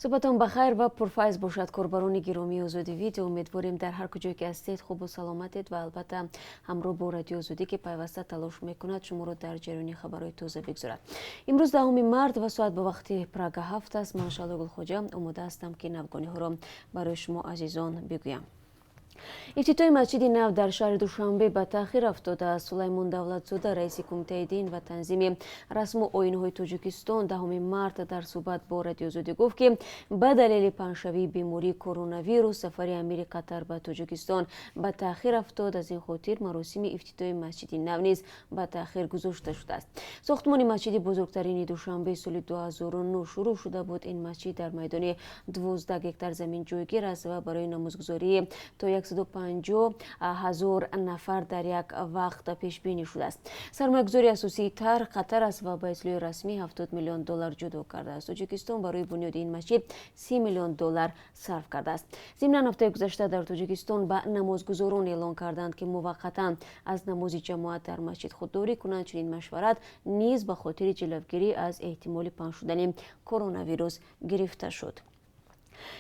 صبحتون بخیر و پرفیض باشد کاربران گرامی آزادی وید. امیدواریم در هر کجایی که هستید خوب و سلامتید و البته همراه با رادیو آزادی که پیوسته تلاش میکند شما را در جریان خبرهای تازه بگذارد. امروز 10 مارد و ساعت به وقت پراگ هفت است. من شاله گلخوجا آماده هستم که نوگانی ها را برای شما عزیزان بگویم. افتتاح مسجد نو در شهر دوشنبه به تأخیر افتاده است. سلیمان دولتزاده رئیس کمیته دین و تنظیم رسم و آیین‌های تاجیکستان 10 مارد در صحبت با رادیو آزادی گفت که به دلیل پنجشنبه بیماری کرونا ویروس سفر امیر قطر به تاجیکستان به تأخیر افتاد. از این خاطر مراسم افتتاح مسجد نو نیز به تأخیر گذاشته شده است. ساختمان مسجد بزرگترین دوشنبه سال 2009 شروع شده بود. این مسجد در میدان 12 هکتار زمین جایگیر است و برای نمازگزاری تا 150,000 نفر در یک وقت پیش بینی شده است. سرمایه‌گذاری اساسی تر قطر است و با اطلاع رسمی 70 میلیون دلار جدا کرده است. تاجیکستان برای بنیاد این مسجد 30 میلیون دلار صرف کرده است. ضمن هفته گذشته در تاجیکستان به نمازگزاران اعلان کردند که موقتا از نماز جماعت در مسجد خودداری کنند. چنین مشورت نیز به خاطر جلوگیری از احتمال پنهان شدن کرونا ویروس گرفته شد.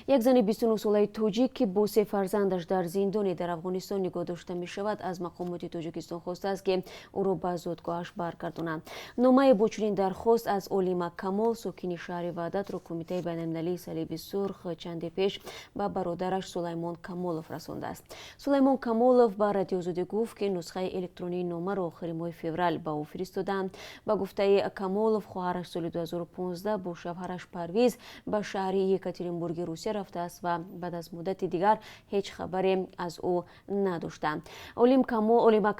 یک زن 29 ساله تاجیک که با 3 فرزندش در زندان در افغانستان نگاه داشته می شود از مقامات تاجیکستان خواسته است که او را به زادگاهش برگردانند. نامه با چنین درخواست از اولیما کمال ساکن شهر وحدت را کمیته بین‌المللی صلیب سرخ چند پیش به برادرش سلیمان کمالوف رسانده است. سلیمان کمالوف به رادیو آزادی گفت که نسخه الکترونیکی نامه را آخر ماه فوریه به او فرستادند. به گفته کمالوف خواهرش سال 2015 با شوهرش پرویز به شهر یکاترینبورگ روسیه رفته است و بعد از مدت دیگر هیچ خبری از او نداشتند. اولیما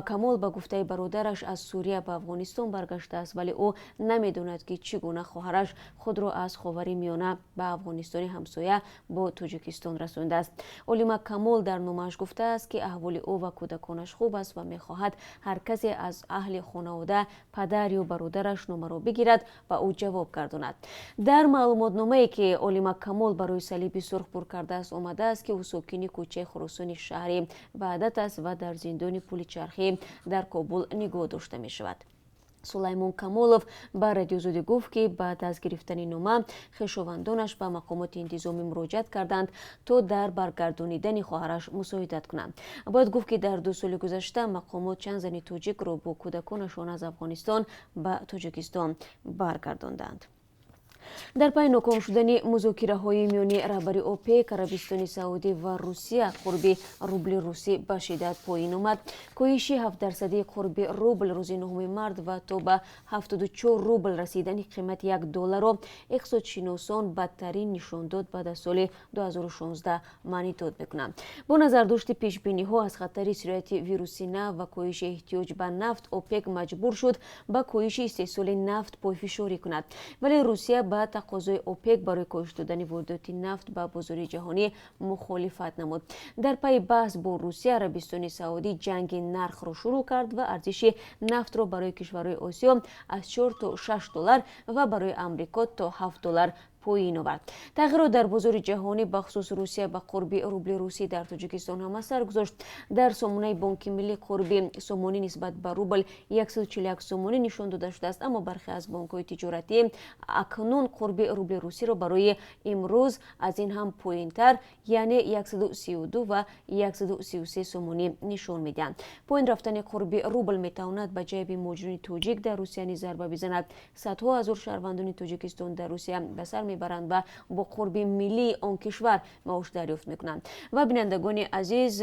کمال به گفته برادرش از سوریه به افغانستان برگشته است ولی او نمیداند که چگونه خواهرش خود را از خاورمیانه به افغانستان همسایه با تاجیکستان رسانده است. اولیما کمال در نامه‌اش گفته است که احوال او و کودکانش خوب است و می‌خواهد هر کسی از اهل خانواده پدر یا برادرش نامه را بگیرد و او جواب گرداند. در معلوماتنامه‌ای که اولیما کمال برای صلیب سرخ پر کرده است آمده است که او ساکن کوچه خراسان شهر وحدت است و در زندان پل چرخی در کابل نگاه داشته می شود. سلیمان کمالوف به رادیو آزادی گفت که بعد از گرفتن نامه خویشاوندانش به مقامات انتظامی مراجعت کردند تا در برگردانیدن خواهرش مساعدت کنند. باید گفت که در 2 سال گذشته مقامات چند زن تاجیک را با کودکانشان از افغانستان به تاجیکستان برگرداندند. در پی ناکام شدن مذاکره‌های میان رهبری اوپک، عربستان سعودی و روسیه قرب روبل روسی به شدت پایین آمد. کاهش 7% قرب روبل روز 9 مارد و تا به 74 روبل رسیدن قیمت $1 را اقتصادشناسان بدترین نشان داد بعد از سال 2016 معنی داد می‌کنند. با نظر داشت پیش بینی ها از خطر سرایت ویروس نو و کاهش احتیاج به نفت، اوپک مجبور شد به کاهش استحصال نفت پایفشاری کند. ولی روسیه با تقاضای اوپک برای کاهش دادن واردات نفت به بازار جهانی مخالفت نمود. در پی بحث با روسیه، عربستان سعودی جنگ نرخ را شروع کرد و ارزش نفت را برای کشورهای آسیا از 4 تا $6 و برای امریکا تا $7 پایین آورد. تغییرات در بازار جهانی بخصوص روسیه به قرب روبل روسی در تاجیکستان هم اثر گذاشت. در سامانه بانک ملی قرب سامانی نسبت به روبل 141 سامانی نشان داده شده است، اما برخی از بانک‌های تجارتی اکنون قرب روبل روسی را برای امروز از این هم پایین‌تر یعنی 132 و 133 سامانی نشان میدهند. پایین رفتن قرب روبل میتواند به جیب مهاجرین تاجیک در روسیه نیز ضربه بزند. صدها هزار شهروندان تاجیکستان در روسیه به سر میبرند و با قرب ملی آن کشور معاش دریافت میکنند. و بینندگان عزیز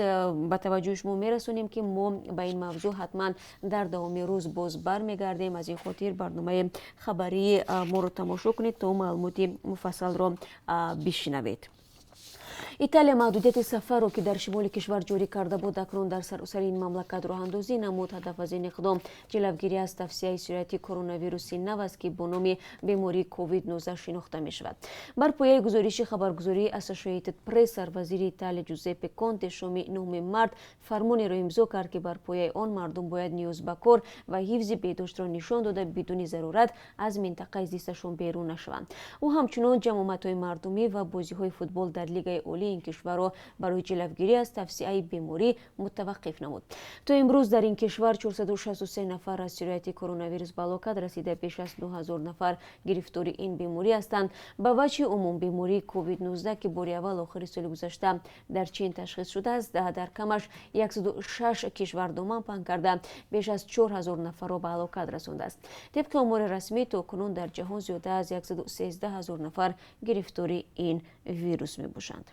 به توجه شما میرسونیم که ما به این موضوع حتما در دوام روز باز برمیگردیم. از این خاطر برنامه خبری ما رو تماشا کنید تا معلومات مفصل را بشنوید. ایتالیا محدودیت سفر را که در شمال کشور جاری کرده بود اکنون در سراسر این مملکت راه اندازی نمود. هدف از این اقدام جلوگیری از تفشی سرایت کرونا ویروس نو است که با نام بیماری کووید 19 شناخته می شود. بر پایه گزارش خبرگزاری اسوسییتد پرس، وزیر ایتالیا جوزپه کونته شام 9 مارد فرمانی را امضا کرد که بر پایه آن مردم باید نیاز به کار و حفظ بهداشت را نشان داده بدون ضرورت از منطقه زیستشان بیرون نشوند. او همچنین جمعیت‌های مردمی و بازی‌های فوتبال در لیگ اولی محلی این کشور را برای جلوگیری از توسعه بیماری متوقف نمود. تا امروز در این کشور 463 نفر از شرایط کرونا ویروس بلاکت رسیده، بیش از 9000 نفر گرفتار این بیماری هستند. به وجه عموم بیماری کووید 19 که بار اول آخر سال گذشته در چین تشخیص شده است، در کمش 106 کشور دامن پهن کرده بیش از 4000 نفر را به هلاکت رسانده است. طبق امور رسمی تا کنون در جهان زیاده از 113000 نفر گرفتار این ویروس می باشند.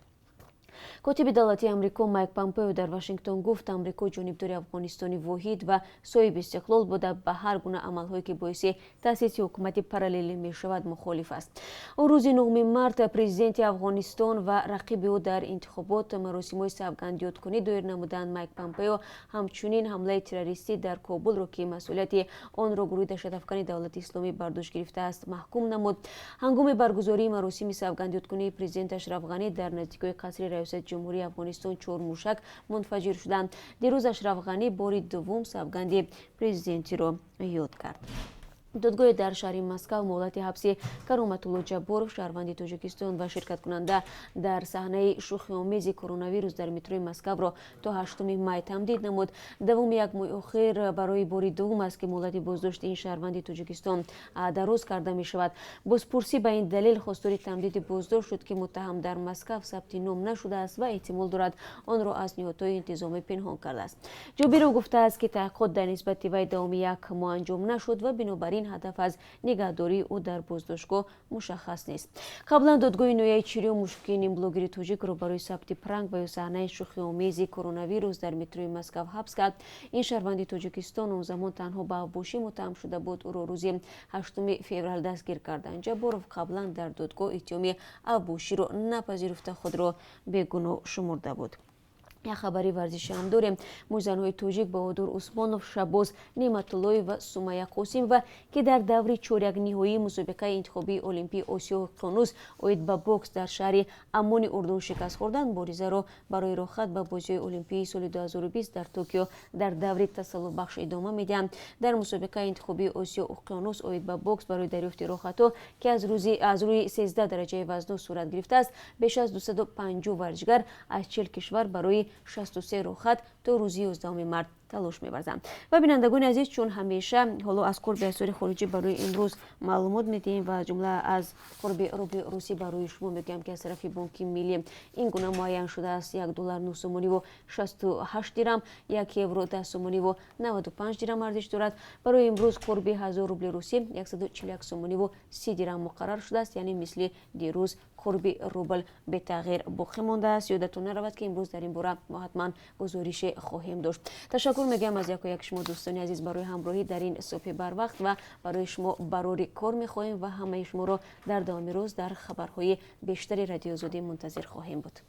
کاتب دولتی آمریکا مایک پامپئو در واشنگتن گفت آمریکا جانبدار افغانستانی واحد و صاحب استقلال بوده به هر گونه عملهایی که باعث تأسیس حکومت پارالل می شود مخالف است. او روز 9 مارت پرزیدنت افغانستان و رقیب او در انتخابات مراسم سوگند یادکنی دایر نمودند. مایک پامپئو همچنین حمله تروریستی در کابل را که مسئولیت آن را گروه دهشت‌افکن دولت اسلامی برداشت گرفته است محکوم نمود. هنگام برگزاری مراسم سوگند یادکنی پرزیدنت اشرف غنی در نزدیکی قصر رئیس جمهوری افغانستان 4 موشک منفجر شدند. دیروز اشرف غنی بار دوم سوگند پرزیدنتی را یاد کرد. دادگاه در شهر مسکو مهلت حبس کرامت‌الله جبارов شهروند تاجیکستان و شرکت کننده در صحنه شوخی آمیز کرونا ویروس در متروی مسکو را تا 8 می تمدید نمود. دوم یک ماه اخیر برای بار دوم است که مهلت بازداشت این شهروند تاجیکستان دراز کرده می شود. بازپرسی به این دلیل خواستار تمدید بازداشت شد که متهم در مسکو ثبت نام نشده است و احتمال دارد آن را از نهادهای انتظامی پنهان کرده است. جابیرو گفته است که تحقیقات در نسبت وی دوام یک ماه انجام نشد و بنابراین هدف از نگهداری او در بازداشتگاه مشخص نیست. قبلا دادگاه نویای چیریو مشکین بلوگر تاجیک را برای ثبت پرنگ و صحنه شوخی آمیز کرونا ویروس در متروی مسکو حبس کرد. این شهروند تاجیکستان اون زمان تنها به افباشی متهم شده بود. او را روز 8 فوریه دستگیر کردند. جبارов قبلا در دادگاه اتهام افباشی را نپذیرفته خود را بیگناه شمرده بود. یک خبری ورزشی هم داریم. موزنهای تاجیک بهادر عثمانوف، شباز نعمت‌اللهی و سمیه قاسم و که در دور چهارک نهایی مسابقه انتخابی المپی آسیا اقیانوس اوید به بوکس در شهر عمان اردن شکست خوردند، باریزه را برای رخصت به بازی المپی سال 2020 در توکیو در دور تسلط بخش ادامه میدهند. در مسابقه انتخابی آسیا اقیانوس اوید به بوکس برای دریافت رخصت‌ها که از روی 13 درجه وزن صورت گرفته است، بیش از 250 ورزشگر از 40 کشور برای 63 رخصت تا روز 11 مارت تلاش می‌ورزند. و بینندگان عزیز، چون همیشه حالا از قرب اسعار خارجی برای امروز معلومات میدیم و از جمله از قرب روبل روسی برای شما میگم که از طرف بانک ملی این گونه معین شده است: $1 9 سومانی و 68 درم، 1 یورو 10 سومانی و 95 درم ارزش دارد. برای امروز قرب 1000 روبل روسی 141 سومانی و 30 درم مقرر شده است، یعنی مثل دیروز قرب روبل به تغییر باقی مانده است. یادتون نرود که امروز در این باره ما حتما گزارش خواهیم داشت. تشکر میگم از یک شما دوستان عزیز برای همراهی در این صبح بر وقت و برای شما برای کار میخواهیم و همه شما را در ادامه روز در خبرهای بیشتری رادیو آزادی منتظر خواهیم بود.